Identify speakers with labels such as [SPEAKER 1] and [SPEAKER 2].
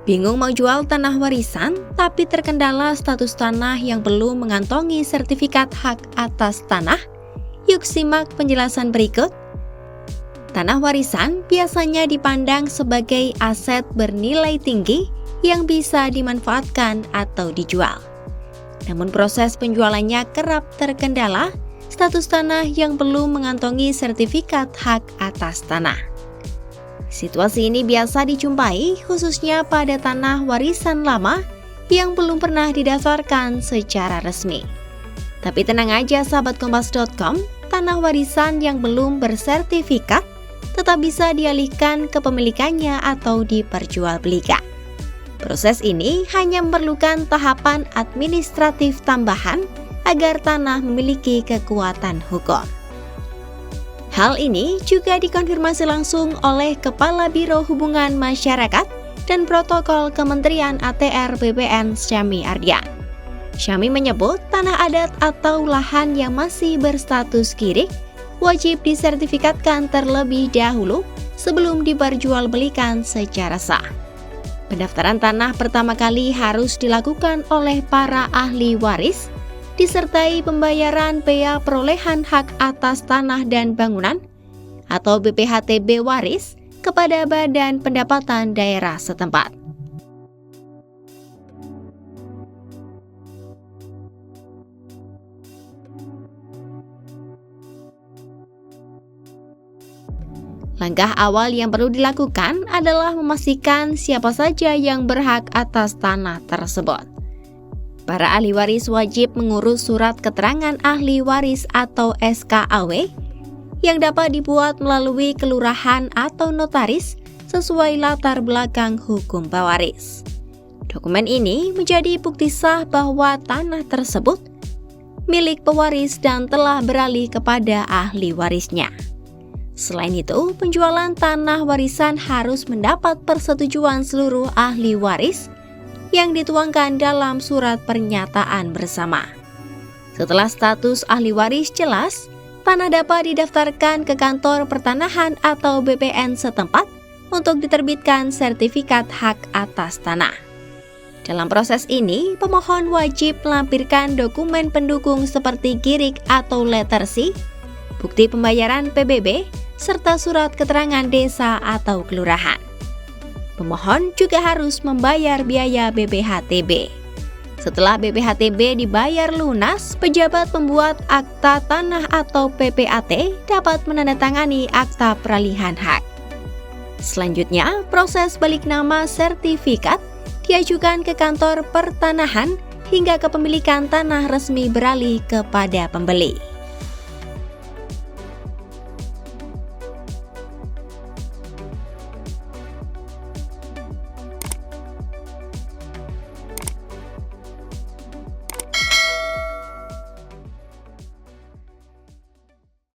[SPEAKER 1] Bingung mau jual tanah warisan, tapi terkendala status tanah yang belum mengantongi sertifikat hak atas tanah? Yuk simak penjelasan berikut. Tanah warisan biasanya dipandang sebagai aset bernilai tinggi yang bisa dimanfaatkan atau dijual. Namun proses penjualannya kerap terkendala status tanah yang belum mengantongi sertifikat hak atas tanah. Situasi ini biasa dijumpai khususnya pada tanah warisan lama yang belum pernah didaftarkan secara resmi. Tapi tenang aja sahabat kompas.com, tanah warisan yang belum bersertifikat tetap bisa dialihkan ke pemilikannya atau diperjualbelikan. Proses ini hanya memerlukan tahapan administratif tambahan agar tanah memiliki kekuatan hukum. Hal ini juga dikonfirmasi langsung oleh Kepala Biro Hubungan Masyarakat dan Protokol Kementerian ATR BPN Syami Ardian. Syami menyebut tanah adat atau lahan yang masih berstatus kirik wajib disertifikatkan terlebih dahulu sebelum diperjualbelikan secara sah. Pendaftaran tanah pertama kali harus dilakukan oleh para ahli waris, disertai pembayaran bea perolehan hak atas tanah dan bangunan atau BPHTB waris kepada Badan Pendapatan Daerah setempat. Langkah awal yang perlu dilakukan adalah memastikan siapa saja yang berhak atas tanah tersebut. Para ahli waris wajib mengurus surat keterangan ahli waris atau SKAW yang dapat dibuat melalui kelurahan atau notaris sesuai latar belakang hukum pewaris. Dokumen ini menjadi bukti sah bahwa tanah tersebut milik pewaris dan telah beralih kepada ahli warisnya. Selain itu, penjualan tanah warisan harus mendapat persetujuan seluruh ahli waris yang dituangkan dalam surat pernyataan bersama. Setelah status ahli waris jelas, tanah dapat didaftarkan ke kantor pertanahan atau BPN setempat untuk diterbitkan sertifikat hak atas tanah. Dalam proses ini, pemohon wajib melampirkan dokumen pendukung seperti kirik atau letter C, bukti pembayaran PBB, serta surat keterangan desa atau kelurahan. Pemohon juga harus membayar biaya BPHTB. Setelah BPHTB dibayar lunas, pejabat pembuat akta tanah atau PPAT dapat menandatangani akta peralihan hak. Selanjutnya, proses balik nama sertifikat diajukan ke kantor pertanahan hingga kepemilikan tanah resmi beralih kepada pembeli.